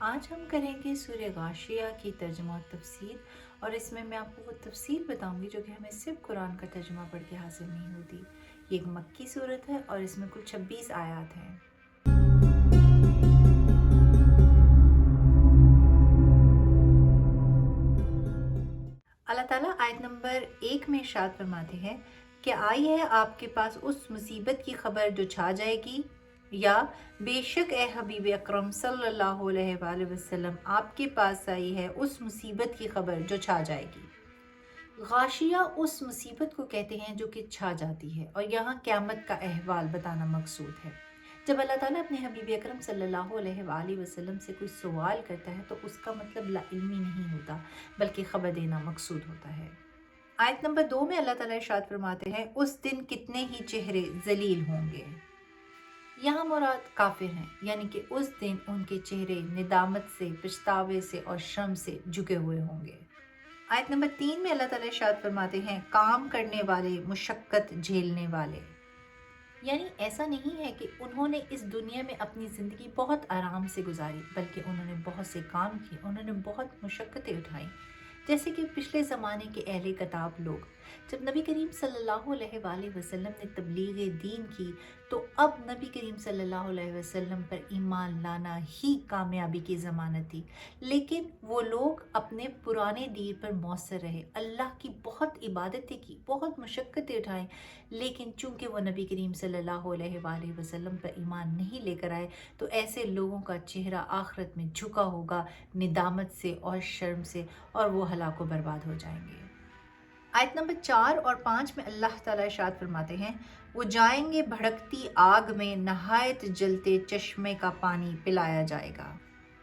آج ہم کریں گے سورہ غاشیہ کی ترجمہ و تفسیر، اور اس میں آپ کو وہ تفسیر بتاؤں گی جو کہ ہمیں صرف قرآن کا ترجمہ پڑھ کے حاصل نہیں ہوتی۔ یہ ایک مکی صورت ہے اور اس میں کل 26 آیات ہیں۔ اللہ تعالیٰ آیت نمبر 1 میں ارشاد فرماتے ہیں کہ آئی ہے آپ کے پاس اس مصیبت کی خبر جو چھا جائے گی، یا بے شک اے حبیب اکرم صلی اللہ علیہ وآلہ وسلم آپ کے پاس آئی ہے اس مصیبت کی خبر جو چھا جائے گی۔ غاشیہ اس مصیبت کو کہتے ہیں جو کہ چھا جاتی ہے، اور یہاں قیامت کا احوال بتانا مقصود ہے۔ جب اللہ تعالیٰ اپنے حبیب اکرم صلی اللہ علیہ وآلہ وسلم سے کوئی سوال کرتا ہے تو اس کا مطلب لا علمی نہیں ہوتا، بلکہ خبر دینا مقصود ہوتا ہے۔ آیت نمبر 2 میں اللہ تعالیٰ ارشاد فرماتے ہیں اس دن کتنے ہی چہرے ذلیل ہوں گے۔ یہاں مراد کافر ہیں، یعنی کہ اس دن ان کے چہرے ندامت سے، پچھتاوے سے اور شرم سے جھکے ہوئے ہوں گے۔ آیت نمبر 3 میں اللہ تعالیٰ ارشاد فرماتے ہیں کام کرنے والے، مشقت جھیلنے والے۔ یعنی ایسا نہیں ہے کہ انہوں نے اس دنیا میں اپنی زندگی بہت آرام سے گزاری، بلکہ انہوں نے بہت سے کام کیے، انہوں نے بہت مشقتیں اٹھائیں، جیسے کہ پچھلے زمانے کے اہل کتاب لوگ جب نبی کریم صلی اللہ علیہ وآلہ وسلم نے تبلیغ دین کی تو اب نبی کریم صلی اللہ علیہ وسلم پر ایمان لانا ہی کامیابی کی ضمانت تھی، لیکن وہ لوگ اپنے پرانے دین پر موثر رہے، اللہ کی بہت عبادتیں کی، بہت مشقتیں اٹھائیں، لیکن چونکہ وہ نبی کریم صلی اللہ علیہ وآلہ وسلم پر ایمان نہیں لے کر آئے تو ایسے لوگوں کا چہرہ آخرت میں جھکا ہوگا ندامت سے اور شرم سے، اور وہ ہلاک و برباد ہو جائیں گے۔ آیت نمبر 4 اور 5 میں اللہ تعالیٰ ارشاد فرماتے ہیں وہ جائیں گے بھڑکتی آگ میں، نہایت جلتے چشمے کا پانی پلایا جائے گا۔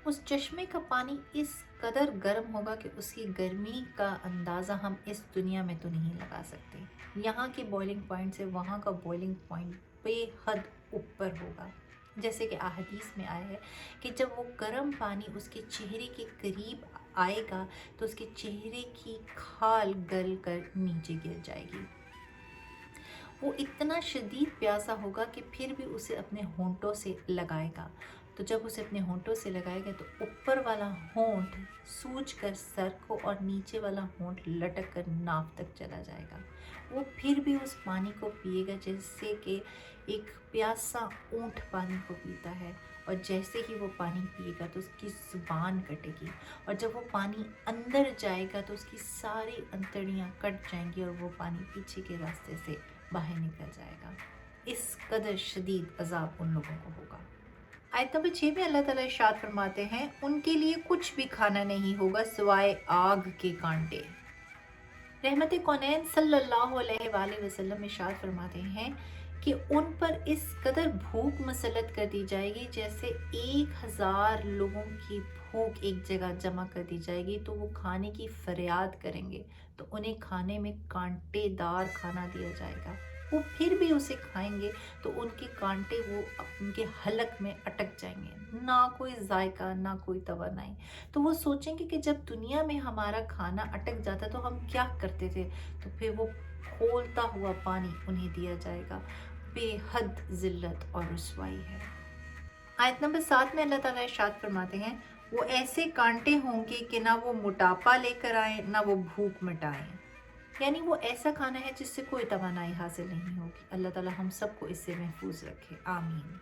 اس چشمے کا پانی اس قدر گرم ہوگا کہ اس کی گرمی کا اندازہ ہم اس دنیا میں تو نہیں لگا سکتے۔ یہاں کے بوائلنگ پوائنٹ سے وہاں کا بوائلنگ پوائنٹ بے حد اوپر ہوگا، جیسے کہ احادیث میں آیا ہے کہ جب وہ گرم پانی اس کے چہرے کے قریب آئے گا تو اس کے چہرے کی کھال گل کر نیچے گر جائے گی۔ وہ اتنا شدید پیاسا ہوگا کہ پھر بھی اسے اپنے ہونٹوں سے لگائے گا، تو جب اسے اپنے ہونٹوں سے لگائے گا تو اوپر والا ہونٹ سوج کر سر کو اور نیچے والا ہونٹ لٹک کر ناف تک چلا جائے گا۔ وہ پھر بھی اس پانی کو پیے گا جیسے کہ ایک پیاسا اونٹ پانی کو پیتا ہے، اور جیسے ہی وہ پانی پیے گا تو اس کی زبان کٹے گی، اور جب وہ پانی اندر جائے گا تو اس کی ساری انتڑیاں کٹ جائیں گی اور وہ پانی پیچھے کے راستے سے باہر نکل جائے گا۔ اس قدر شدید عذاب ان لوگوں کو ہوگا۔ آیت نمبر 6 میں اللہ تعالیٰ ارشاد فرماتے ہیں ان کے لیے کچھ بھی کھانا نہیں ہوگا سوائے آگ کے کانٹے۔ رحمت کونین صلی اللہ علیہ وآلہ وسلم ارشاد فرماتے ہیں کہ ان پر اس قدر بھوک مسلط کر دی جائے گی جیسے 1000 لوگوں کی بھوک ایک جگہ جمع کر دی جائے گی تو وہ کھانے کی فریاد کریں گے، تو انہیں کھانے میں کانٹے دار کھانا دیا جائے گا، وہ پھر بھی اسے کھائیں گے تو ان کے کانٹے وہ ان کے حلق میں اٹک جائیں گے، نہ کوئی ذائقہ نہ کوئی توانائی۔ تو وہ سوچیں گے کہ جب دنیا میں ہمارا کھانا اٹک جاتا تو ہم کیا کرتے تھے، تو پھر وہ کھولتا ہوا پانی انہیں دیا جائے گا۔ بے حد ذلت اور رسوائی ہے۔ آیت نمبر 7 میں اللہ تعالیٰ ارشاد فرماتے ہیں وہ ایسے کانٹے ہوں گے کہ نہ وہ موٹاپا لے کر آئیں نہ وہ بھوک مٹائیں، یعنی وہ ایسا کھانا ہے جس سے کوئی توانائی حاصل نہیں ہوگی۔ اللہ تعالیٰ ہم سب کو اس سے محفوظ رکھے، آمین۔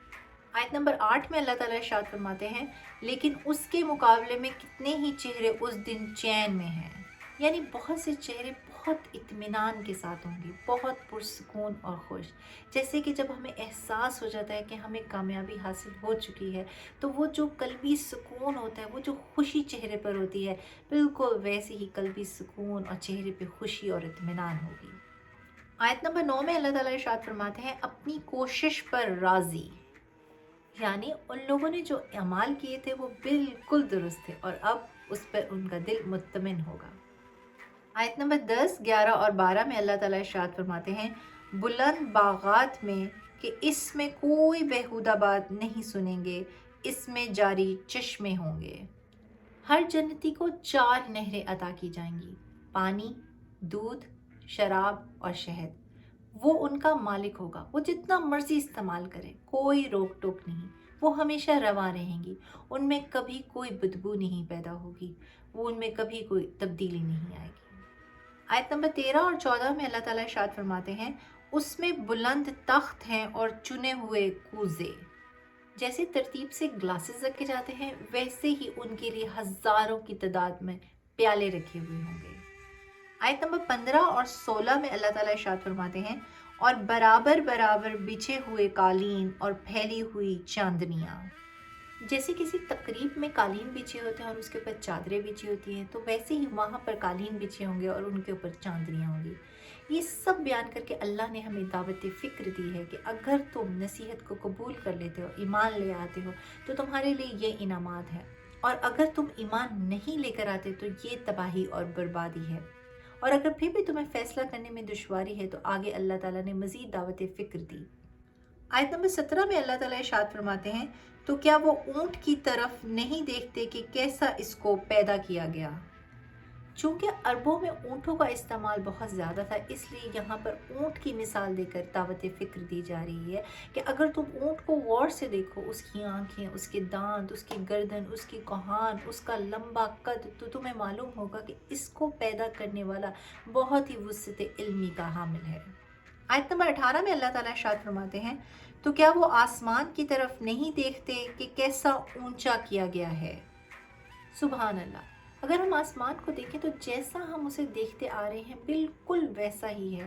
آیت نمبر 8 میں اللہ تعالیٰ ارشاد فرماتے ہیں لیکن اس کے مقابلے میں کتنے ہی چہرے اس دن چین میں ہیں، یعنی بہت سے چہرے بہت اطمینان کے ساتھ ہوں گے، بہت پرسکون اور خوش، جیسے کہ جب ہمیں احساس ہو جاتا ہے کہ ہمیں کامیابی حاصل ہو چکی ہے تو وہ جو قلبی سکون ہوتا ہے، وہ جو خوشی چہرے پر ہوتی ہے، بالکل ویسے ہی قلبی سکون اور چہرے پہ خوشی اور اطمینان ہوگی۔ آیت نمبر 9 میں اللہ تعالیٰ ارشاد فرماتے ہیں اپنی کوشش پر راضی، یعنی ان لوگوں نے جو اعمال کیے تھے وہ بالکل درست تھے اور اب اس پر ان کا دل مطمئن ہوگا۔ آیت نمبر 10، 11 اور 12 میں اللہ تعالیٰ ارشاد فرماتے ہیں بلند باغات میں کہ اس میں کوئی بیہودہ بات نہیں سنیں گے، اس میں جاری چشمے ہوں گے۔ ہر جنتی کو 4 نہریں عطا کی جائیں گی، پانی، دودھ، شراب اور شہد۔ وہ ان کا مالک ہوگا، وہ جتنا مرضی استعمال کرے، کوئی روک ٹوک نہیں، وہ ہمیشہ رواں رہیں گی، ان میں کبھی کوئی بدبو نہیں پیدا ہوگی، وہ ان میں کبھی کوئی تبدیلی نہیں آئے گی۔ آیت نمبر 13 اور 14 میں اللہ تعالیٰ ارشاد فرماتے ہیں، اس میں بلند تخت ہیں اور چنے ہوئے کوزے۔ جیسے ترتیب سے گلاسز رکھے جاتے ہیں، ویسے ہی ان کے لیے ہزاروں کی تعداد میں پیالے رکھے ہوئے ہوں گے۔ آیت نمبر 15 اور 16 میں اللہ تعالیٰ ارشاد فرماتے ہیں، اور برابر برابر بچھے ہوئے قالین اور پھیلی ہوئی چاندنیاں۔ جیسے کسی تقریب میں قالین بچھے ہوتے ہیں اور اس کے اوپر چادریں بچھی ہوتی ہیں، تو ویسے ہی وہاں پر قالین بچھے ہوں گے اور ان کے اوپر چاندنیاں ہوں گی۔ یہ سب بیان کر کے اللہ نے ہمیں دعوت فکر دی ہے کہ اگر تم نصیحت کو قبول کر لیتے ہو، ایمان لے آتے ہو، تو تمہارے لیے یہ انعامات ہیں، اور اگر تم ایمان نہیں لے کر آتے تو یہ تباہی اور بربادی ہے۔ اور اگر پھر بھی تمہیں فیصلہ کرنے میں دشواری ہے تو آگے اللہ تعالیٰ نے مزید دعوت فکر دی۔ آیت نمبر 17 میں اللہ تعالیٰ ارشاد فرماتے ہیں، تو کیا وہ اونٹ کی طرف نہیں دیکھتے کہ کیسا اس کو پیدا کیا گیا؟ چونکہ عربوں میں اونٹوں کا استعمال بہت زیادہ تھا، اس لیے یہاں پر اونٹ کی مثال دے کر دعوت فکر دی جا رہی ہے کہ اگر تم اونٹ کو غور سے دیکھو، اس کی آنکھیں، اس کے دانت، اس کی گردن، اس کی کوہان، اس کا لمبا قد، تو تمہیں معلوم ہوگا کہ اس کو پیدا کرنے والا بہت ہی وسعت علمی کا حامل ہے۔ آیت نمبر 18 میں اللہ تعالیٰ ارشاد فرماتے ہیں، تو کیا وہ آسمان کی طرف نہیں دیکھتے کہ کیسا اونچا کیا گیا ہے؟ سبحان اللہ! اگر ہم آسمان کو دیکھیں تو جیسا ہم اسے دیکھتے آ رہے ہیں بالکل ویسا ہی ہے،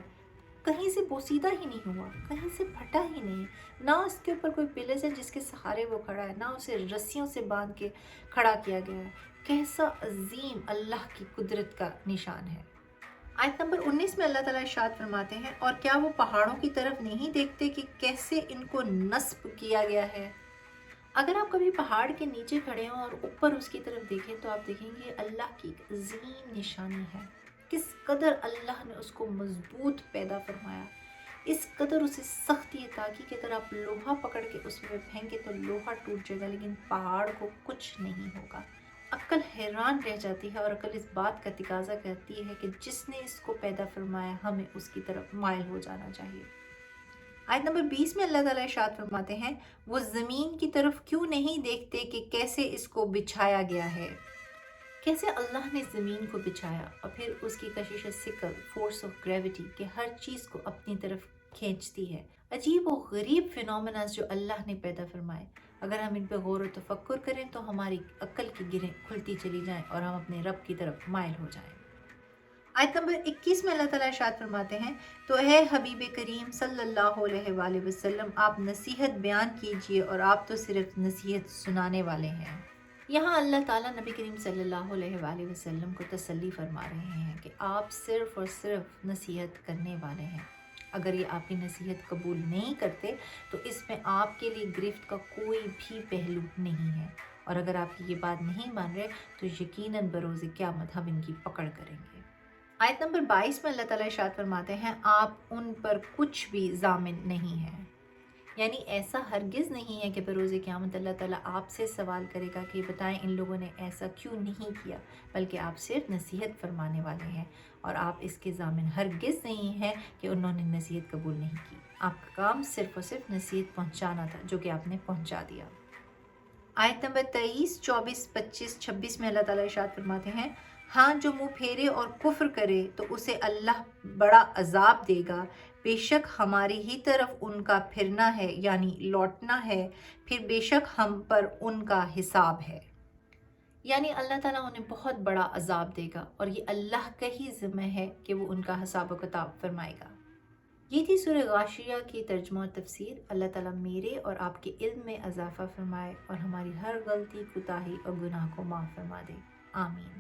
کہیں سے بوسیدہ ہی نہیں ہوا، کہیں سے پھٹا ہی نہیں، نہ اس کے اوپر کوئی پلرز ہے جس کے سہارے وہ کھڑا ہے، نہ اسے رسیوں سے باندھ کے کھڑا کیا گیا ہے۔ کیسا عظیم اللہ کی قدرت کا نشان ہے۔ آیت نمبر 19 میں اللہ تعالیٰ ارشاد فرماتے ہیں، اور کیا وہ پہاڑوں کی طرف نہیں دیکھتے کہ کیسے ان کو نصب کیا گیا ہے؟ اگر آپ کبھی پہاڑ کے نیچے کھڑے ہوں اور اوپر اس کی طرف دیکھیں تو آپ دیکھیں گے اللہ کی ایک عظیم نشانی ہے، کس قدر اللہ نے اس کو مضبوط پیدا فرمایا، اس قدر اسے سختی عطا کی کہ اگر آپ لوہا پکڑ کے اس میں پھینکیں تو لوہا ٹوٹ جائے گا، لیکن پہاڑ کو کچھ نہیں ہوگا۔ عقل حیران رہ جاتی ہے، اور عقل اس بات کا تقاضا کرتی ہے کہ جس نے اس کو پیدا فرمایا ہمیں اس کی طرف مائل ہو جانا چاہیے۔ آیت نمبر 20 میں اللہ تعالیٰ ارشاد فرماتے ہیں، وہ زمین کی طرف کیوں نہیں دیکھتے کہ کیسے اس کو بچھایا گیا ہے؟ کیسے اللہ نے زمین کو بچھایا، اور پھر اس کی کشش ثقل، فورس آف گریوٹی، کہ ہر چیز کو اپنی طرف کھینچتی ہے۔ عجیب و غریب فینومیناز جو اللہ نے پیدا فرمائے، اگر ہم ان پہ غور و تفکر کریں تو ہماری عقل کی گرہیں کھلتی چلی جائیں اور ہم اپنے رب کی طرف مائل ہو جائیں۔ آیت نمبر 21 میں اللہ تعالیٰ ارشاد فرماتے ہیں، تو اے حبیب کریم صلی اللہ علیہ وآلہ وسلم، آپ نصیحت بیان کیجئے، اور آپ تو صرف نصیحت سنانے والے ہیں۔ یہاں اللہ تعالیٰ نبی کریم صلی اللہ علیہ وآلہ وسلم کو تسلی فرما رہے ہیں کہ آپ صرف اور صرف نصیحت کرنے والے ہیں۔ اگر یہ آپ کی نصیحت قبول نہیں کرتے تو اس میں آپ کے لیے گرفت کا کوئی بھی پہلو نہیں ہے، اور اگر آپ کی یہ بات نہیں مان رہے تو یقیناً بروز قیامت ہم ان کی پکڑ کریں گے۔ آیت نمبر 22 میں اللہ تعالیٰ ارشاد فرماتے ہیں، آپ ان پر کچھ بھی ضامن نہیں ہیں، یعنی ایسا ہرگز نہیں ہے کہ بروز قیامت اللہ تعالیٰ آپ سے سوال کرے گا کہ بتائیں ان لوگوں نے ایسا کیوں نہیں کیا، بلکہ آپ صرف نصیحت فرمانے والے ہیں، اور آپ اس کے ضامن ہرگز نہیں ہیں کہ انہوں نے نصیحت قبول نہیں کی۔ آپ کا کام صرف اور صرف نصیحت پہنچانا تھا، جو کہ آپ نے پہنچا دیا۔ آیت نمبر 23، 24، 25، 26 میں اللہ تعالیٰ ارشاد فرماتے ہیں، ہاں جو منہ پھیرے اور کفر کرے تو اسے اللہ بڑا عذاب دے گا، بے شک ہماری ہی طرف ان کا پھرنا ہے، یعنی لوٹنا ہے، پھر بے شک ہم پر ان کا حساب ہے۔ یعنی اللہ تعالیٰ انہیں بہت بڑا عذاب دے گا، اور یہ اللہ کا ہی ذمہ ہے کہ وہ ان کا حساب و کتاب فرمائے گا۔ یہ تھی سورہ غاشیہ کی ترجمہ اور تفسیر۔ اللہ تعالیٰ میرے اور آپ کے علم میں اضافہ فرمائے، اور ہماری ہر غلطی، کوتاہی اور گناہ کو معاف فرما دے۔ آمین۔